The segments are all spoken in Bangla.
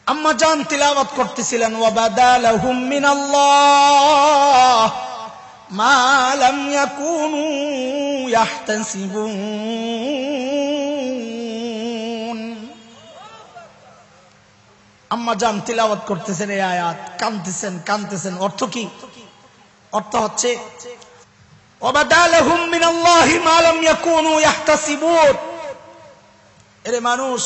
আম্মা জান তিলাওয়াত করতেছিলেন, ওয়াবাদালাহুম মিনাল্লাহ মা লাম ইয়াকুনু ইয়াহতাসিবুন। আম্মা জান তিলাওয়াত করতেছেন এই আয়াত, কাঁদতেছেন। অর্থ কি? অর্থ হচ্ছে ওয়াবাদালাহুম মিনাল্লাহি মা লাম ইয়াকুনু ইয়াহতাসিবুন। এরে মানুষ,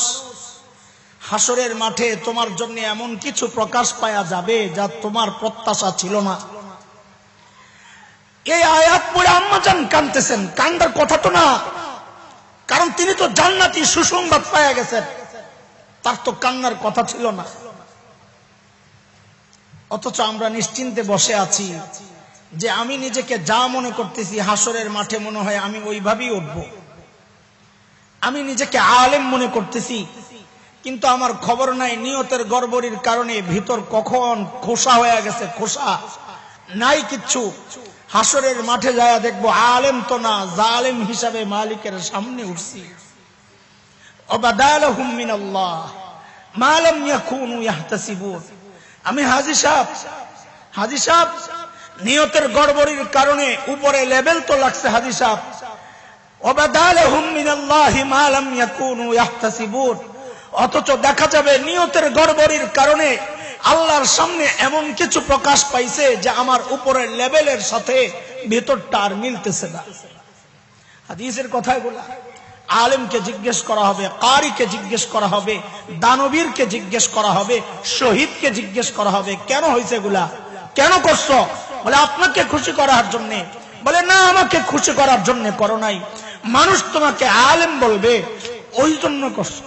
হাসরের মাঠে তোমার জন্য এমন কিছু প্রকাশ পাওয়া যাবে যা তোমার প্রত্যাশা ছিল না। এই আয়াত পড়ে আম্মাজান কাঁদতেছেন। কান্দার কথা তো না, কারণ তিনি তো জান্নাতি সুসংবাদ পাওয়া গেছেন, তার তো কান্নার কথা ছিল না। অথচ আমরা নিশ্চিন্তে বসে আছি যে আমি নিজেকে যা মনে করতেছি হাসরের মাঠে মনে হয় আমি ওইভাবেই উঠব। আমি নিজেকে আলেম মনে করতেছি, কিন্তু আমার খবর নাই নিয়তের গড়বড়ির কারণে ভিতর কখন খোসা হয়ে গেছে, খোসা নাই কিচ্ছু। হাসরের মাঠে যায় দেখবো আলেম তো না, জালেম হিসাবে মালিকের সামনে উঠছি। ওয়াবাদালাহুম মিনাল্লাহ মা লাম ইয়াকুনু ইয়াহতাসিবুন। আমি হাজী সাহেব, নিয়তের গড়বড়ির কারণে উপরে লেভেল তো লাগছে হাজী সাহেব। ওয়াবাদালাহুম মিনাল্লাহি মা লাম ইয়াকুনু ইয়াহতাসিবুন। অথচ দেখা যাবে নিয়তের গড়বড়ির কারণে আল্লাহর সামনে এমন কিছু প্রকাশ পাইছে যে আমার উপরের লেভেলের সাথে ভেতরটা আর মিলতেছে না। হাদিসের কথাগুলো আলেমকে জিজ্ঞেস করা হবে, কারিকে জিজ্ঞেস করা হবে, দানবীরকে জিজ্ঞেস করা হবে, শহীদকে জিজ্ঞেস করা হবে, কেন হয়েছে এগুলা, কেন করছো? বলে আপনাকে খুশি করার জন্য। বলে না, আমাকে খুশি করার জন্য করো নাই, মানুষ তোমাকে আলেম বলবে ওই জন্য করছো।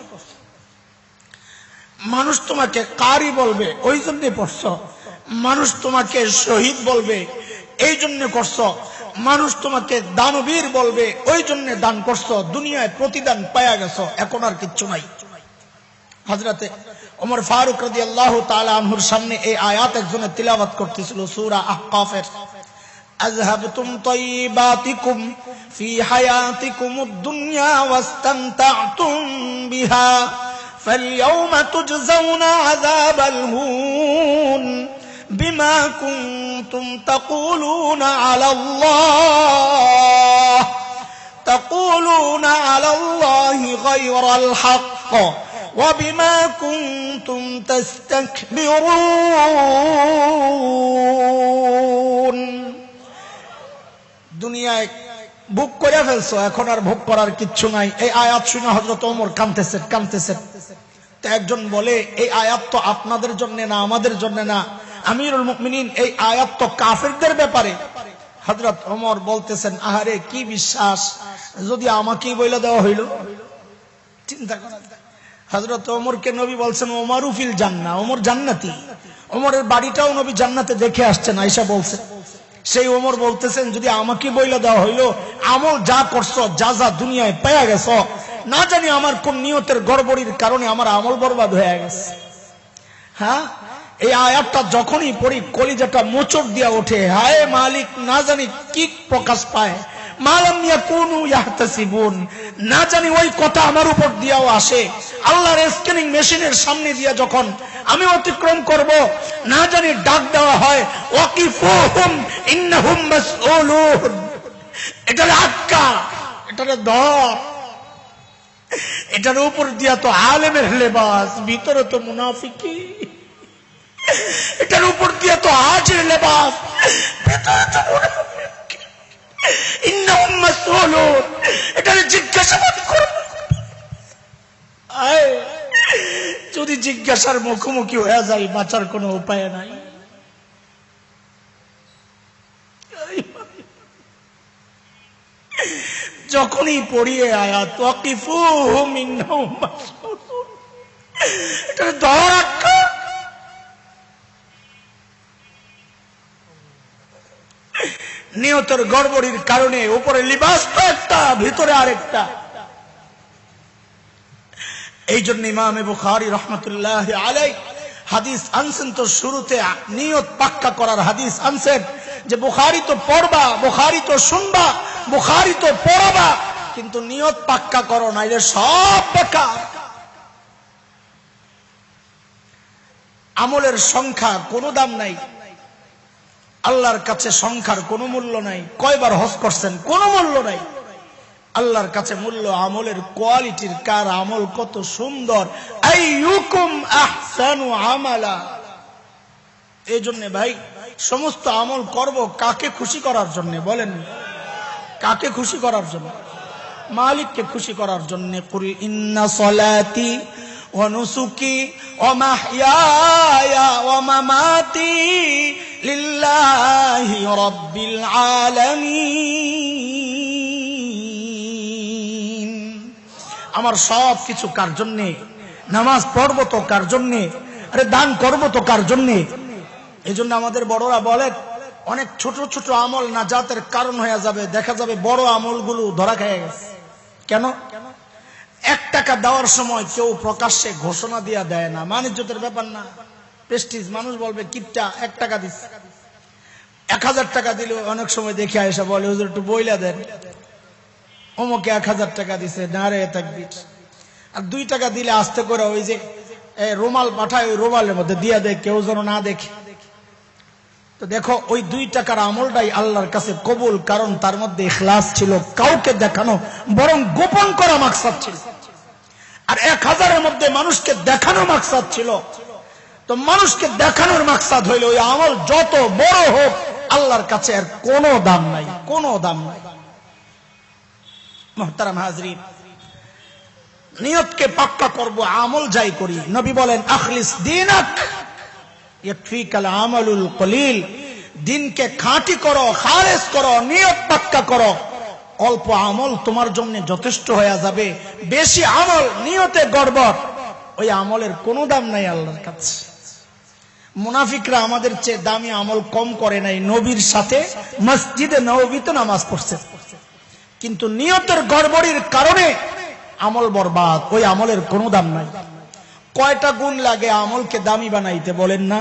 মানুষ তোমাকে কারি বলবে ওই জন্য পড়ছো। মানুষ তোমাকে শহীদ বলবে এই জন্য করছো। মানুষ তোমাকে দানবীর বলবে ওই জন্য দান করছো। দুনিয়ায় প্রতিদান পায়া গেছো, এখন আর কিচ্ছু নাই। হযরতে ওমর ফারুক রাদিয়াল্লাহু তাআলা আনহুর সামনে এই আয়াত একজনে তিলাওয়াত করতেছিল, সূরা আহকাফের। আযহাবতুম তাইয়্যিবাতিকুম ফি হায়াতিকুমুদ দুনিয়া ওয়াস্তামতা'তুম বিহা فاليوم تجزون عذاب الهون بما كنتم تقولون على الله غير الحق وبما كنتم تستكبرون। দুনিয়ায় ভোগ করে ফেলছো, এখন আর ভোগ করার কিচ্ছু নাই। এই আয়াত শুনে হযরত ওমর কাঁদতেছেন। তো একজন বলে এই আয়াত তো আপনাদের জন্য না, আমাদের জন্য না, আমিরুল মুমিনিন এই আয়াত তো কাফেরদের ব্যাপারে। হযরত ওমর বলতেছেন, আহারে কি বিশ্বাস, যদি আমাকেই বলে দেওয়া হইল। চিন্তা করা। হযরত ওমরকে নবী বলছেন ওমরু ফিল জান্নাহ, ওমর জান্নাতি। ওমরের বাড়িটাও নবী জান্নাতে দেখে আসছেন, আয়েশা বলছে। সেই ওমর বলতেছেন যদি আমাকে বইলা দেওয়া হইলো আমল যা করছো, যা দুনিয়ায় পায়া গেছো, না জানি আমার কোন নিয়তের গড়বড়ির কারণে আমার আমল বরবাদ হয়ে গেছে। হ্যাঁ, এই আয়াতটা যখনই পড়ি কলিজাটা মোচড় দিয়া ওঠে। হায় মালিক, না জানি কি প্রকাশ পায়। মালাম ইয়াকুনু ইয়াহতাসিবুন, না জানি ওই কথা আমার উপর দিয়াও আসে। আল্লাহর স্ক্যানিং মেশিনের সামনে দিয়া যখন আমি অতিক্রম করব, না জানি ডাক দেওয়া হয় ওয়াকিফুহুম ইন্নাহুম মাসউলুন। এটার আক্কা, এটার ধর, এটার উপর দিয়া তো আলেমের লেবাস, ভিতরে তো মুনাফিকি। এটার উপর দিয়া তো হাজির লেবাস, ভিতরে তো মুনাফিকি। ইন্নাহুম মাসউলুন, এটার জিজ্ঞাসাবাদ করব। যদি জিজ্ঞাসার মুখোমুখি হয়ে যায়, বাঁচার কোনো উপায় নাই। যখনই পড়িয়ে আয়াত ওয়াকিফুহুম ইন্নাহুম মাসউলুন, এটা ধরাক্কা। নিয়তের গড়বড়ির কারণে উপরে লিবাস তো একটা, ভিতরে আরেকটা। এই জন্য ইমাম বুখারী রাহমাতুল্লাহি আলাইহি হাদিস আনছেন, তো শুরুতে নিয়ত পাক্কা করার হাদিস আনছেন যে বুখারী তো পড়বা, বুখারী তো শুনবা, বুখারী তো পড়বা, কিন্তু নিয়ত পাক্কা করো না, এটা সব বেকার। আমলের সংখ্যা কোনো দাম নাই, আল্লাহর কাছে সংখ্যার কোনো মূল্য নাই। কয়বার হজ করছেন কোনো মূল্য নাই, আল্লাহর কাছে মূল্য আমলের কোয়ালিটির, কার আমল কত সুন্দর। আইয়ুকুম আহসানু আমালা। এই জন্য ভাই সমস্ত আমল করব কাকে খুশি করার জন্য? বলেন কাকে খুশি করার জন্য? মালিককে খুশি করার জন্য। কুল ইন্না সলাতি ওয়া নুসুকি ওয়া মাহইয়ায়া ওয়া মামাতি লিল্লাহি রাব্বিল আলামিন। আমার সব কিছু কার জন্য? নামাজ পড়ব তো কার জন্য? আরে দান করব তো কার জন্য? এই জন্য আমাদের বড়রা বলেন অনেক ছোট ছোট আমল নাজাতের কারণ হয়ে যাবে, দেখা যাবে বড় আমলগুলো ধরা খেয়ে গেছে। কেন? 1 টাকা দেওয়ার সময় কেউ প্রকাশ্যে ঘোষণা দিয়া দেয় না, মানিজ্যতের ব্যাপার না, প্রেস্টিজ। মানুষ বলবে কিপটা 1 টাকা দিচ্ছে। 1000 টাকা দিলে অনেক সময় দেখে আয়েশা বলে হুজুর একটু বইলা দেন, অমুকে 1000 টাকা দিছে, নারে তাকবীর। আর 2 টাকা দিলে আস্তে করে ওই যে রুমাল পাঠায়, ওই রুমালের মধ্যে দিয়া দেয়, কেউ যেন না দেখে। তো দেখো ওই 2 টাকার আমলটাই আল্লাহর কাছে কবুল, কারণ তার মধ্যে ইখলাস ছিল, কাউকে দেখানো বরং গোপন করা মাকসাদ ছিল। আর 1000-এর মধ্যে মানুষকে দেখানো মাকসাদ ছিল। তো মানুষকে দেখানোর মাকসাদ হইলে ওই আমল যত বড় হোক আল্লাহর কাছে আর কোনো দাম নাই, কোনো দাম নাই। মুহতারাম হাজরিন, নিয়তকে পাক্কা করব, আমল যাই করি। নবী বলেন আখলিস দীনাক ইয়াকফিকাল আমালুল কলিল। দিনকে খাঁটি করো, খালেস করো, নিয়ত পাক্কা করো, অল্প আমল তোমার জন্য যথেষ্ট হয়ে যাবে। বেশি আমল নিয়তে গড়বড়, ওই আমলের কোনো দাম নাই আল্লাহর কাছে। মুনাফিকরা আমাদের চেয়ে দামি আমল কম করে নাই, নবীর সাথে মসজিদে নববীতে নামাজ পড়ছে, কিন্তু নিয়তের গড়বড়ির কারণে আমল বরবাদ, ওই আমলের কোনো দাম নাই। কয়টা গুণ লাগে আমলকে দামি বানাইতে বলেন না?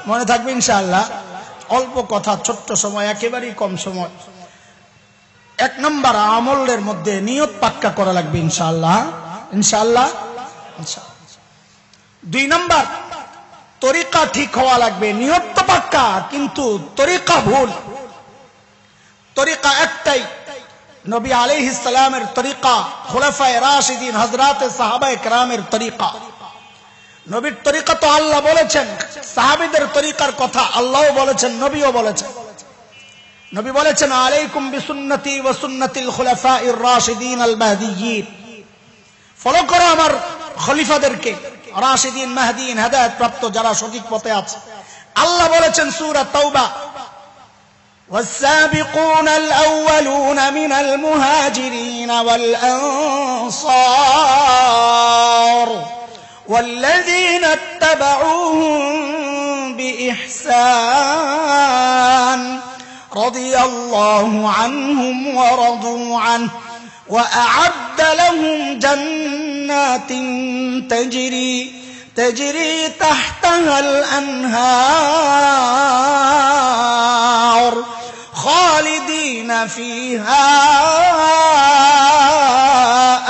মনে থাকবে ইনশাআল্লাহ। অল্প কথা, ছোট্ট সময়, একেবারেই কম সময়। 1 নম্বর, আমলের মধ্যে নিয়ত পাক্কা করা লাগবে ইনশাআল্লাহ, ইনশাআল্লাহ। 2 নম্বর, তরিকা ঠিক হওয়া লাগবে। নিয়ত তো পাক্কা কিন্তু তরিকা ভুল। তরিকা একটাই, নবী আলাইহিস সালামের তরিকা, খুলাফায়ে রাশিদিন হযরতে সাহাবায়ে কেরামের তরিকা। নবীর তরিকা তো আল্লাহ বলেছেন, সাহাবীদের তরিকার কথা আল্লাহও বলেছেন, নবীও বলেছেন। নবী বলেছেন আলাইকুম বিসুন্নতি ওয়া সুন্নাতিল খুলাফাইর রাশিদিন আল মাহদিয়্যিন। ফলো করো আমার খলিফাদেরকে, রাশিদিন মাহদিয়িন, হেদায়েত প্রাপ্ত যারা সঠিক পথে আছে। আল্লাহ বলেছেন সূরা তাওবা والسابقون الأولون من المهاجرين والأنصار والذين اتبعوهم بإحسان رضي الله عنهم ورضوا عنه وأعد لهم جنات تجري تحتها الأنهار خالدين فيها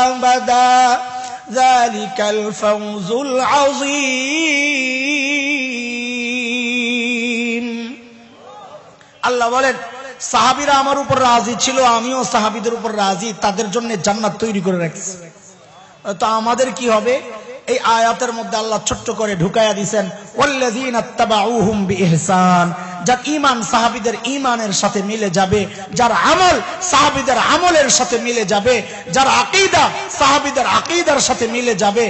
أبدا ذلك الفوز العظيم। আল্লাহ বলেন সাহাবীরা আমার উপর রাজি ছিল, আমিও সাহাবীদের উপর রাজি, তাদের জন্য জান্নাত তৈরি করে রাখছি। তো আমাদের কি হবে? এই আয়াতের মধ্যে আল্লাহ ছোট্ট করে ঢুকায়া দিয়েছেন ওয়াল্লাযীনা তাবাউহুম বিইহসান, যার ঈমান সাহাবীদের ঈমানের সাথে মিলে যাবে, যার আমল সাহাবীদের আমলের সাথে মিলে যাবে, যার আকীদা সাহাবীদের আকীদার সাথে মিলে যাবে।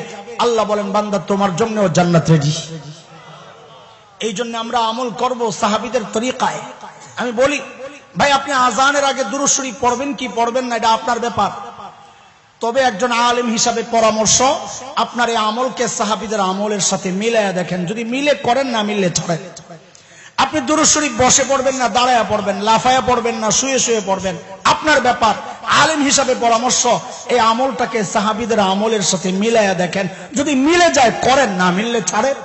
আল্লাহ বলেন বান্দা তোমার জন্যও জান্নাত রেডি। এই জন্য আমরা আমল করব সাহাবীদের তরিকায়। আমি বলি ভাই, আপনি আজানের আগে দুরূদ শরীফ পড়বেন কি পড়বেন না এটা আপনার ব্যাপার, তবে একজন আলেম হিসাবে পরামর্শ, আপনার এই আমলকে সাহাবীদের আমলের সাথে মিলায়া দেখেন। যদি মিলে করেন, না মিললে ছাড়েন। আপনি দুরূদ শরীফ বসে পড়বেন না দাঁড়ায়া পড়বেন, লাফায়া পড়বেন না শুয়ে শুয়ে পড়বেন, আপনার ব্যাপার। আলেম হিসাবে পরামর্শ, এই আমলটাকে সাহাবীদের আমলের সাথে মিলায়া দেখেন। যদি মিলে যায় করেন, না মিললে ছাড়েন।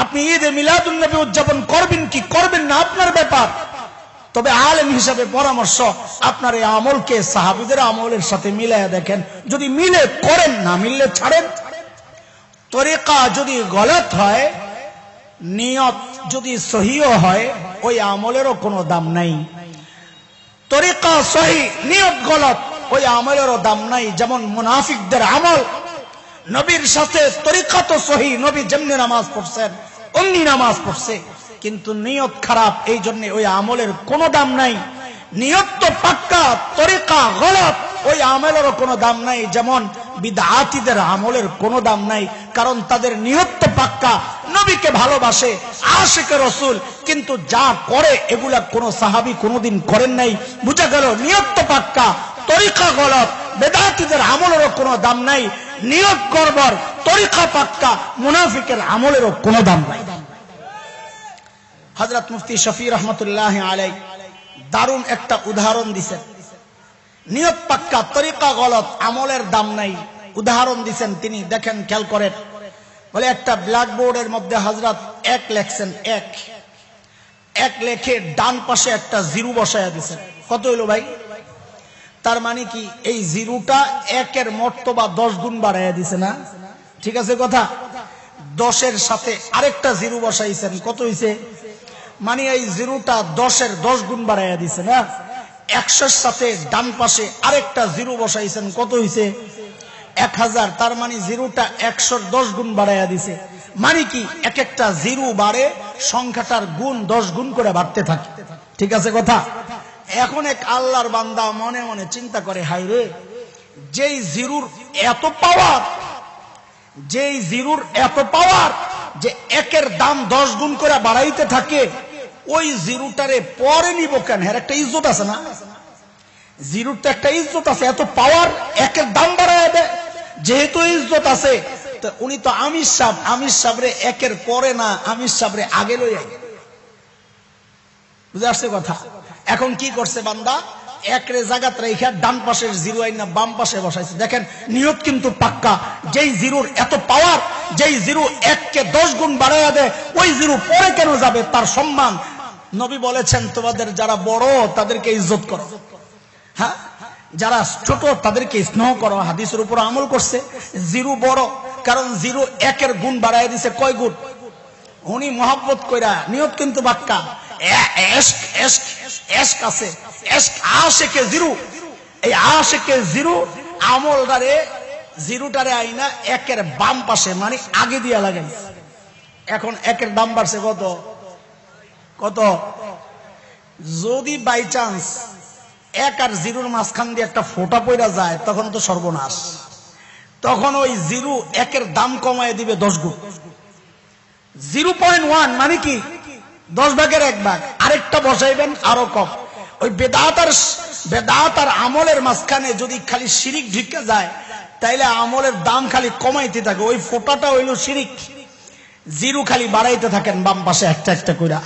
আপনি ঈদে মিলাদুন নবী উদযাপন করবেন কি করবেন না আপনার ব্যাপার, তবে আলেম হিসাবে পরামর্শ আপনার এই আমলকে সাহাবীদের আমলের সাথে মিলায়া দেখেন। যদি মিলে করেন, না মিললে ছাড়েন। তরিকা যদি গলত হয় নিয়ত যদি সহিও হয় ওই আমলেরও কোনো দাম নাই। তরিকা সহি, নিয়ত গলত, ওই আমলেরও দাম নাই। যেমন মুনাফিকদের আমল, নবীর সাথে তরিকা তো সহি, নবী যেমনি নামাজ পড়ছেন অমনি নামাজ পড়ছে, কিন্তু নিয়ত খারাপ, এই জন্য ওই আমলের কোনো দাম নাই। নিয়ত তো পাক্কা, তরিকা গলত, ওই আমলেরও কোনো দাম নাই। যেমন বিদআতীদের আমলের কোনো দাম নাই, কারণ তাদের নিয়ত তো পাক্কা, নবীকে ভালোবাসে, আশিকে রাসূল, কিন্তু যা করে এগুলা কোন সাহাবী কোনোদিন করেন নাই। বুঝা গেল নিয়ত তো পাক্কা, তরিকা গলত, বিদআতীদের আমলেরও কোনো দাম নাই। নিয়ত গড়বড়, তরিকা পাক্কা, মুনাফিকের আমলেরও কোনো দাম নাই। হযরত মুফতি শফি রহমতুল্লাহ আলাইহি দারুণ একটা উদাহরণ দিছেন। নিয়ত পাক্কা, তরিকা গলত, আমলের দাম নাই। উদাহরণ দিছেন তিনি, দেখেন, খেয়াল করেন। বলে একটা ব্ল্যাকবোর্ডের মধ্যে হযরত এক লেখছেন, এক লেখে ডান পাশে একটা জিরো বসায়া দিছেন। কত হইল ভাই? তার মানে কি এই জিরোটা একের মর্তবা 10 গুণ বাড়াইয়া দিছে না? ঠিক আছে কথা? 10-এর সাথে আরেকটা জিরো বসাইছেন, কত হইছে? মানে এই জিরোটা 10-এর 10 গুণ বাড়াইয়া দিছে না? 100-এর সাথে ডান পাশে আরেকটা জিরো বসাইছেন, কত হইছে? 1000। তার মানে জিরোটা 100-এর 10 গুণ বাড়াইয়া দিছে। মানে কি এক একটা জিরো বাড়ে, সংখ্যাটার গুণ 10 গুণ করে বাড়তে থাকে। ঠিক আছে কথা? এখন এক আল্লাহর বান্দা মনে মনে চিন্তা করে, হাই রে, যেই জিরোর এত পাওয়ার, যেই জিরোর এত পাওয়ার যে একের দাম 10 গুণ করে বাড়াইতে থাকে, ওই জিরোটারে পরে নিব কেন? এর একটা ইজ্জত আছে না? জিরোর তো একটা ইজ্জত আছে, এত পাওয়ার, একের দাম বাড়ায় দেয়, যেহেতু ইজ্জত আছে, তো উনি তো আমির সাহেবরে একের পরে না, আমির সাহেবরে আগে লই আই। বুঝে আসছে কথা? এখন কি করছে বান্দা? একরে জায়গাত রেখে ডান পাশের জিরো আইনা বাম পাশে বসাইছে। দেখেন, নিয়ত কিন্তু পাক্কা। যেই জিরোর এত পাওয়ার, যেই জিরো 1-কে 10 গুণ বাড়াইয়া দেয়, ওই জিরো পরে কেন যাবে? তার সম্মান। নবী বলেছেন, তোমাদের যারা বড় তাদেরকে ইজ্জত করো, হ্যাঁ, যারা ছোট তাদেরকে স্নেহ করো। হাদিসের উপর আমল করছে। জিরো বড়, কারণ জিরো 1-এর গুণ বাড়াইয়া দিছে কয় গুণ? উনি মহব্বত কইরা, নিয়ত কিন্তু পাক্কা। আছে আশিকে জিরো, এই আশিকে জিরো আমলটারে, জিরোটারে আইনা 1-এর বাম পাশে, মানে আগে দিয়া লাগাই। এখন 1-এর দাম বাড়ছে কত? কত? যদি বাই চান্স 1 আর 0-র মাঝখান দিয়ে একটা ফোঁটা পড়া যায়, তখন তো সর্বনাশ। তখন ওই জিরো 1-এর দাম কমায় দিবে 10 গুণ। 0.1 মানে কি 10 ভাগের 1 ভাগ, আরেকটা বসাইবেন আরো কম। ওই বেদাত আর আমলের মাঝখানে যদি খালি শিরিক ঢুকে যায়, তাইলে আমলের দাম খালি কমাইতে থাকে। ওই ফোঁটাটা হইল শিরিক। জিরো খালি বাড়াইতে থাকেন বাম পাশে একটা একটা কইরা।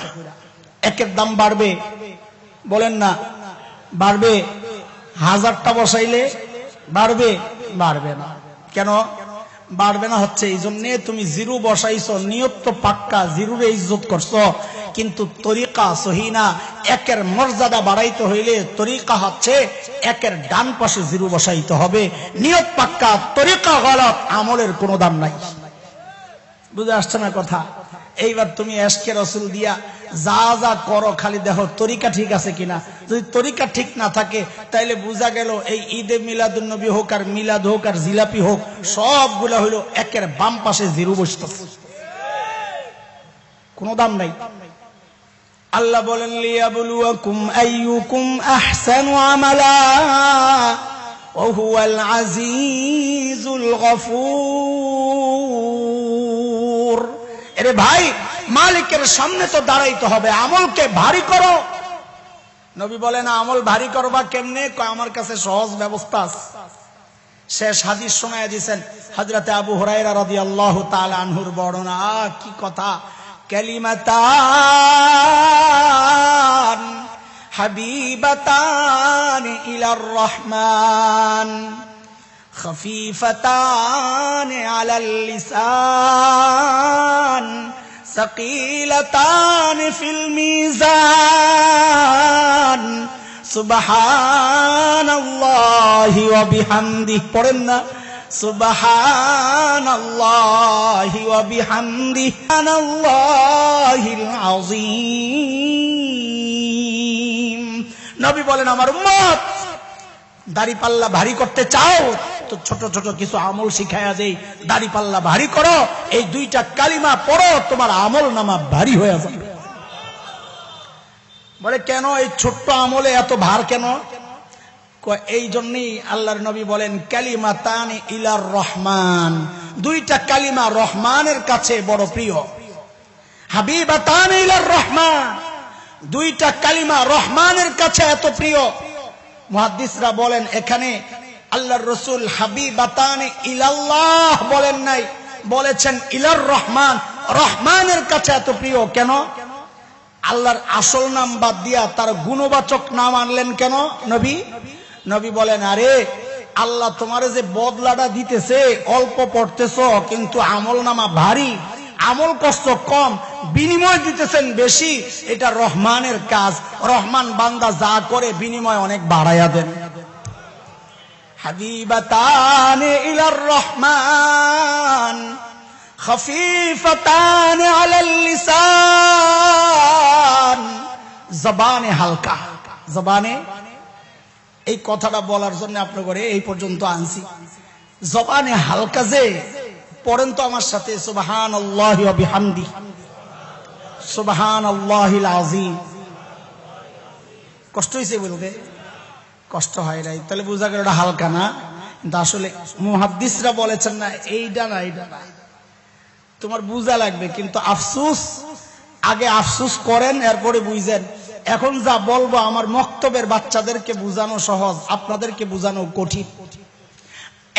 1-এর দাম বাড়বে, বলেন না বাড়বে? 1000টা বসাইলে বাড়বে? বাড়বে না। কেন বাড়বে না? হচ্ছে এই জন্য তুমি জিরো বসাইছো, নিয়ত তো পাক্কা, জিরোরে ইজ্জত করছো, কিন্তু তরিকা সহি না। 1-এর মর্যাদা বাড়াইতে হইলে তরিকা হচ্ছে 1-এর ডান পাশে জিরো বসাইতে হবে। নিয়ত পাক্কা, তরিকা গলত, আমলের কোনো দাম নাই। বুঝে আসছে না কথা? এইবার তুমি এশকে রাসূল দিয়া যা যা করো, খালি দেখো তরিকা ঠিক আছে কিনা। যদি তরিকা ঠিক না থাকে, তাইলে বোঝা গেল এই ঈদে মিলাদুন নবী হোক আর মিলাদ হোক আর জিলাপি হোক, সবগুলা হইল 1-এর বাম পাশে জিরো বসতেছে, কোনো দাম নাই। আল্লাহ বলেন, লিয়াবলুয়াকুম আইয়ুকুম আহসানু আমালা ওয়া হুয়াল আজিজুল গফুর। আরে ভাই, মালিকের সামনে তো দাঁড়াইতে হবে, আমলকে ভারী করো। নবী বলেন, আমল ভারী করবা কেমনে? আমার কাছে সহজ ব্যবস্থা আছে। শেষ হাদিস শোনায় দিয়েছেন হযরতে আবু হুরায়রা রাদিয়াল্লাহু তাআলা আনহুর বর্ণনা। কি কথা! কালিমাতান হাবিবাতান ইলার রহমান খফীফাতান আলাল লিসান সাকিলাতান ফিল মিজান সুবহানাল্লাহি ওয়া বিহামদিহি। পড়েন না, সুবহানাল্লাহি ওয়া বিহামদিহি সুবহানাল্লাহিল আযীম। নবী বলেন, আমার উম্মত দাড়ি পাল্লা ভারী করতে চাও তো ছোট ছোট কিছু আমল শিখায়া দেই, দাড়ি পাল্লা ভারী করো, এই দুইটা কালিমা পড়ো, তোমার আমল নামা ভারী হয়ে যাবে। বলে কেন এই ছোট্ট আমলে এত ভার কেন? এই জন্যই আল্লাহর নবী বলেন, কালিমাতানি ইলার রহমান, দুইটা কালিমা রহমানের কাছে বড় প্রিয়। হাবিবাতানি ইলার রহমান, দুইটা কালিমা রহমানের কাছে এত প্রিয়। মুহাদ্দিসরা বলেন এখানে আল্লাহর রাসূল হাবিবাতানি ইলাল্লাহ বলেন নাই, বলেছেন ইলার রহমান, রহমানের কাছে এত প্রিয়। কেন? আল্লাহর আসল নাম বাদ দিয়া তার গুণবাচক নাম আনলেন কেন নবী? নবী বলেন, আরে আল্লাহ তোমারে যে বদলাটা দিতেছে, অল্প পড়তেছো কিন্তু আমল নামা ভারী, আমল কষ্ট কম, বিনিময় দিতেছেন বেশি, এটা রহমানের কাজ। রহমান বান্দা যা করে বিনিময় অনেক বাড়াইয়া দেন। হাবিবাতানে ইলার রহমান খফিফাতানে আলাল লিসান, জবানে হালকা। জবানে, এই কথাটা বলার জন্য আপনার ঘরে এই পর্যন্ত আনছি। জবানে হালকা যে পড়েন তো আমার সাথে, সুবহানাল্লাহি ওয়া বিহামদিহি সুবহানাল্লাহিল আযীম। কষ্ট হইছে বলতে? কষ্ট হয় নাই, তাহলে বোঝা গেল এটা হালকা না। কিন্তু আসলে মুহাদ্দিসরা বলেছেন না এইটা না, এইটা না, তোমার বুঝা লাগবে। কিন্তু আফসোস, আগে আফসোস করেন এরপরে বুঝেন। এখন যা বলবো আমার মক্তবের বাচ্চাদেরকে বুঝানো সহজ, আপনাদেরকে বুঝানো কঠিন।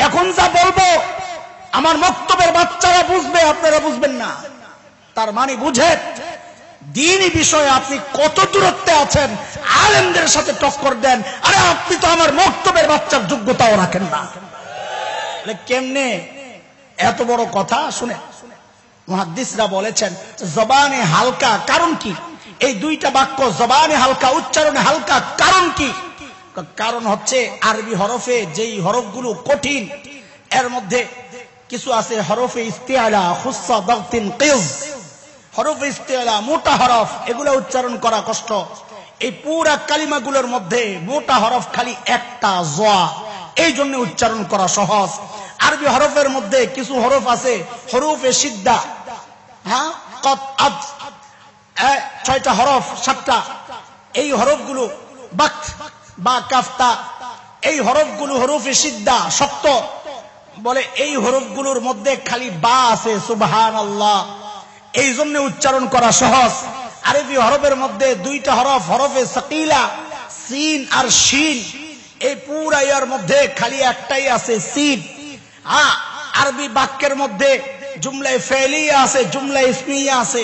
এখন যা বলবো আমার মক্তবের বাচ্চারা বুঝবে, আপনারা বুঝবেন না। তার মানে বুঝেন দ্বীনি বিষয়ে আপনি কত দূরত্বে আছেন। আলেমদের সাথে টক্কর দেন, আরে আপনি তো আমার মক্তবের বাচ্চার যোগ্যতাও রাখেন না। কেমনে এত বড় কথা? শুনে মুহাদ্দিসরা বলেছেন জবানে হালকা, কারণ কি? এই দুইটা বাক্য জবানে হালকা, উচ্চারণে হালকা, কারণ কি? কারণ হচ্ছে আরবি হরফে যেই হরফগুলো কঠিন, এর মধ্যে কিছু আছে হরফে ইস্তিআলা, খুসসা, দাগতিন, কিজ। হরফে ইস্তিআলা মোটা হরফ, এগুলো উচ্চারণ করা কষ্ট। এই পুরা কালিমাগুলোর মধ্যে মোটা হরফ খালি একটা, জা, এই জন্য উচ্চারণ করা সহজ। আরবি হরফের মধ্যে কিছু হরফ আছে হরফে সিদ্ধা, হ্যাঁ, কত, আদ, 6টা হরফ, 7টা। এই হরফগুলো বাক বা কাফতা, এই হরফগুলো হরফে সিদ্ধা, শক্ত। বলে এই হরফগুলোর মধ্যে খালি বা আছে, সুবহানাল্লাহ, এই জন্য উচ্চারণ করা সহজ। আরবি হরফের মধ্যে দুইটা হরফ, হরফে সাকিলা, সিন আর শিন। এই পুরা ইয়ার মধ্যে খালি একটাই আছে, সিন। আরবি বাক্যের মধ্যে জুমলা ফেলিয়া আছে, জুমলা ইসমিয়া আছে।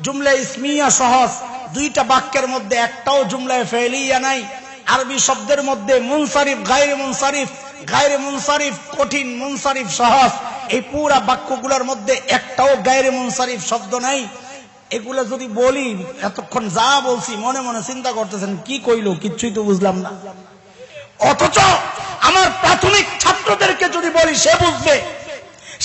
জুমলা ইসমিয়া সহজ, দুইটা বাক্যের মধ্যে একটাও জুমলা ফেলিয়া নাই। আরবি শব্দের মধ্যে মুনসারিফ, গায়রে মুনসারিফ, গায়রে মুনসারিফ কঠিন, মুনসারিফ সহজ। এই পুরা বাক্যগুলোর মধ্যে একটাও গায়রে মুনসারিফ শব্দ নাই। এগুলা যদি বলি, এতক্ষণ যা বলছি মনে মনে চিন্তা করতেছেন কি কইলো, কিচ্ছুই তো বুঝলাম না। অথচ আমার প্রাথমিক ছাত্রদেরকে যদি বলি, সে বুঝবে,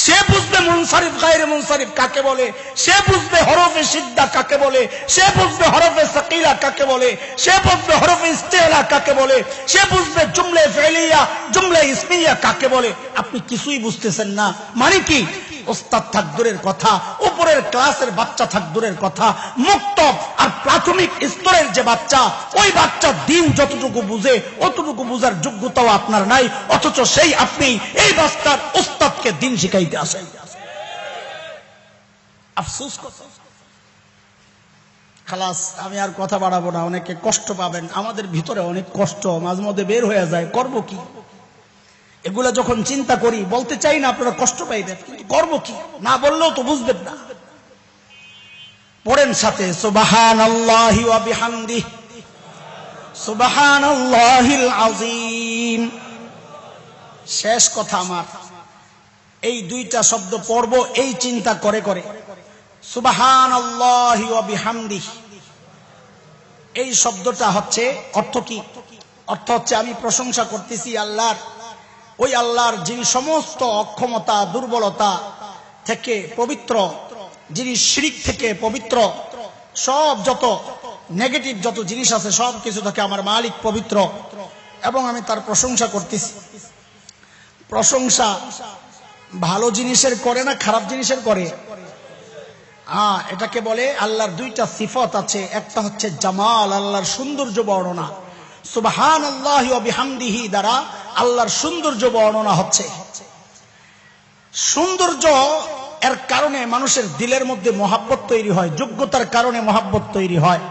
সে বুঝবে মুনসারিফ গায়রে মুনসারিফ কাকে বলে, সে বুঝবে হরফে সিদ্ধা কাকে বলে, সে বুঝবে হরফে সাকিলা কাকে বলে, সে বুঝবে হরফে ইস্তিআলা কাকে বলে, সে বুঝবে জুমলা ফেলিয়া, জুমলা ইসমিয়া কাকে বলে। আপনি কিছুই বুঝতেছেন না। মানে কি? ওস্তাদ থাক দূরের কথা, উপরের ক্লাসের বাচ্চা থাক দূরের কথা, মুক্তব আর প্রাথমিক স্তরের যে বাচ্চা, ওই বাচ্চা দিন যতটুকু বুঝে অতটুকু বুঝার যোগ্যতাও আপনার নাই। অথচ সেই আপনি এই বাচ্চার ওস্তাদকে দিন শিখাইতে আসেন। আফসোস কথা। খালাস, আমি আর কথা বাড়াবো না, অনেকে কষ্ট পাবেন। আমাদের ভিতরে অনেক কষ্ট মাঝে মধ্যে বের হয়ে যায়, করব কি? এগুলা যখন চিন্তা করি, বলতে চাই না আপনারা কষ্ট পাইবেন, কিন্তু করব কি? না বললেও তো বুঝবেন না। পড়েন সাথে, সুবহানাল্লাহি ওয়া বিহামদিহি সুবহানাল্লাহিল আযীম। শেষ কথা আমার, এই দুইটা শব্দ পড়ব এই চিন্তা করে করে। সুবহানাল্লাহি ওয়া বিহামদিহি, এই শব্দটা হচ্ছে অর্থ কি? অর্থ হচ্ছে আমি প্রশংসা করতেছি আল্লাহর, ওই আল্লাহর যিনি সমস্ত অক্ষমতা দুর্বলতা থেকে পবিত্র, যিনি শিরক থেকে পবিত্র, সব যত নেগেটিভ যত জিনিস আছে সব কিছু থেকে আমার মালিক পবিত্র, এবং আমি তার প্রশংসা করতেছি। প্রশংসা ভালো জিনিসের করে না খারাপ জিনিসের করে? এটাকে বলে আল্লাহর দুইটা সিফত আছে, একটা হচ্ছে জামাল, আল্লাহর সৌন্দর্য বর্ণনা। সুবহানাল্লাহি ওয়া বিহামদিহি দ্বারা আল্লাহর সৌন্দর্য বর্ণনা হচ্ছে। সৌন্দর্য এর কারণে মানুষের দিলের মধ্যে মহাব্বত তৈরি হয়, যোগ্যতার কারণে মহাব্বত তৈরি হয়।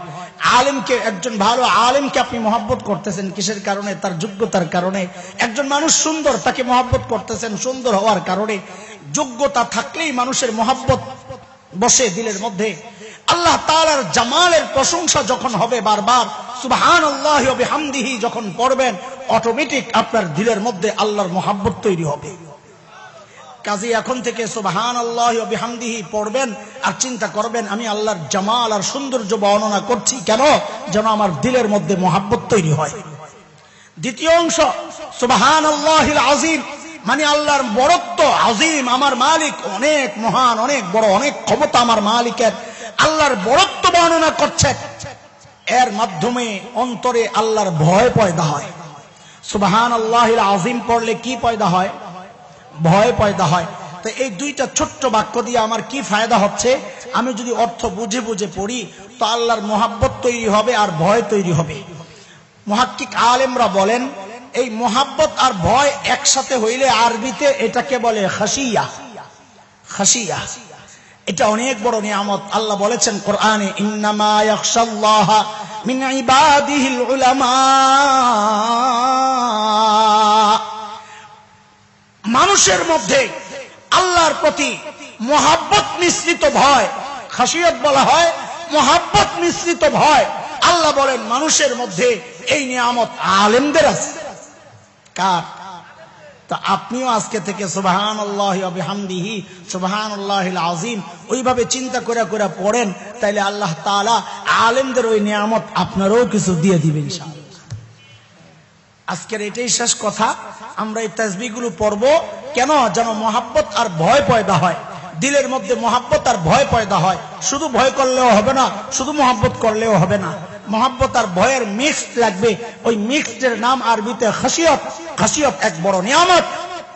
আলেমকে, একজন ভালো আলেমকে আপনি মহাব্বত করতেছেন কিসের কারণে? তার যোগ্যতার কারণে। একজন মানুষ সুন্দর, তাকে মহাব্বত করতেছেন সুন্দর হওয়ার কারণে। যোগ্যতা থাকলেই মানুষের মহাব্বত বসে দিলের মধ্যে। আল্লাহ তাআলার জামালের প্রশংসা যখন হবে বারবার সুবহানাল্লাহি ওয়া বিহামদিহি যখন পড়বেন, অটোমেটিক আপনার দিলের মধ্যে আল্লাহর মহাব্বত তৈরি হবে। কাজী এখন থেকে সুবহানাল্লাহি ওয়া বিহামদিহি পড়বেন আর চিন্তা করবেন আমি আল্লাহর জামাল আর সৌন্দর্য বর্ণনা করছি কেন? যেন আমার দিলের মধ্যে মহাব্বত তৈরি হয়। দ্বিতীয় অংশ সুবহানাল্লাহিল আযীম, মানে আল্লাহর বড়ত্ব। আযীম, আমার মালিক অনেক মহান, অনেক বড়, অনেক ক্ষমতা আমার মালিকের। আল্লাহর বড়ত্ব বর্ণনা করছে, এর মাধ্যমে অন্তরে আল্লাহর ভয় পয়দা হয়। সুবহানাল্লাহিল আযীম পড়লে কি পয়দা হয়? ভয় পয়দা হয়। তো এই দুইটা ছোট্ট বাক্য দিয়ে আমার কি ফায়দা হচ্ছে? আমি যদি অর্থ বুঝে বুঝে পড়ি তো আল্লাহর মহাব্বত তৈরি হবে আর ভয় তৈরি হবে। মুহাক্কিক আলেমরা বলেন এই মহাব্বত আর ভয় একসাথে হইলে আরবিতে এটাকে বলে খাশিয়া। খাশিয়া এটা অনেক বড় নিয়ামত। আল্লাহ বলেছেন কোরআনে, ইন্নামা ইয়াখশাল্লাহা মিন ইবাদিহিল উলামা। মানুষের মধ্যে আল্লাহর প্রতি মহাব্বত মিশ্রিত ভয়, খাশিয়ত বলা হয়, মহাব্বত মিশ্রিত ভয়। আল্লাহ বলেন মানুষের মধ্যে এই নিয়ামত আলেমদের আছে। কার? তা আপনিও আজকে থেকে সুবহানাল্লাহি ওয়া বিহামদিহি সুবহানাল্লাহিল আযীম ওইভাবে চিন্তা করে করে পড়েন, তাইলে আল্লাহ তাআলা আলেমদের ওই নিয়ামত আপনারও কিছু দিয়ে দিবেন ইনশাআল্লাহ। আজকের এটাই শেষ কথা। আমরা এই তাসবিহগুলো পড়ব কেন? যেন মহাব্বত আর ভয় পয়দা হয়, দিলের মধ্যে মহাব্বত আর ভয় পয়দা হয়। শুধু ভয় করলেও হবে না, শুধু মহাব্বত করলেও হবে না, মহাব্বত আর ভয়ের মিক্সড লাগবে। ওই মিক্সডের নাম আরবিতে খাশিয়ত। খাশিয়ত এক বড় নিয়ামত।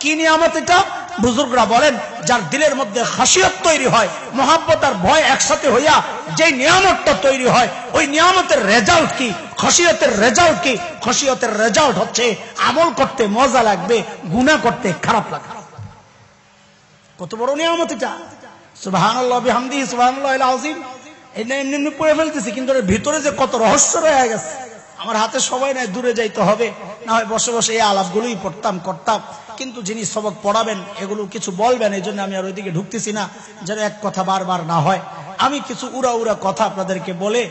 কি নিয়ামত এটা? বুজুর্গরা বলেন যার দিলের মধ্যে খাশিয়ত তৈরি হয়, মহাব্বত আর ভয় একসাথে হইয়া যে নিয়ামতটা তৈরি হয়, ওই নিয়ামতের রেজাল্ট কি? খাশিয়তের রেজাল্ট কি? খাশিয়তের রেজাল্ট হচ্ছে আমল করতে মজা লাগবে, গুনাহ করতে খারাপ লাগবে। কত বড় নিয়ামত এটা! সুবহানাল্লাহি ওয়া বিহামদিহি সুবহানাল্লাহিল আযীম। এটা এমনি এমনি পড়ে ফেলতেছি, কিন্তু এর ভিতরে যে কত রহস্য রয়ে গেছে। আমার হাতে সময় নাই, দূরে যাইতে হবে, না হয় বসে বসে এই আলাপগুলোই পড়তাম করতাম। কিন্তু যিনি সবক পড়াবেন এগুলো কিছু বলবেন, এই জন্য আমি আর ওইদিকে ঢুকতেছি না, যেন এক কথা বারবার না হয়। আমি কিছু উড়া উড়া কথা আপনাদেরকে বলে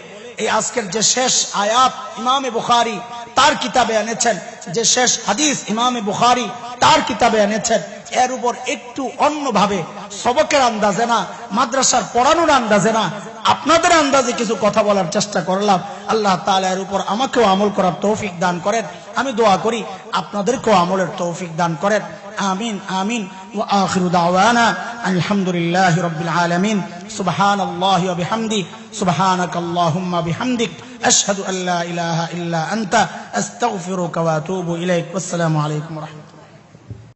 এই আজকের যে শেষ আয়াত ইমামে বুখারী তার কিতাবে এনেছেন, যে শেষ হাদিস ইমামে বুখারী তার কিতাবে এনেছেন, এর উপর একটু অন্যভাবে সবকের আন্দাজে না, মাদ্রাসার পড়ানোর আন্দাজে না, আপনাদের আন্দাজে কিছু কথা বলার চেষ্টা করলাম। আল্লাহ তাআলা এর উপর আমাকেও আমল করার তৌফিক দান করেন। আমি দোয়া করি আপনাদেরকেও আমলের তৌফিক দান করেন। আমিন আমিন। ওয়া আখিরু দাওয়ানা আলহামদুলিল্লাহি রাব্বিল আলামিন। সুবহানাল্লাহি ওয়া বিহামদি সুবহানাকাল্লাহুম্মা বিহামদিক আশহাদু আল্লা ইলাহা ইল্লা আনতা আস্তাগফিরুকা ওয়া আতুবু ইলাইক। আসসালামু আলাইকুম ওয়া রাহমাতুল্লাহ।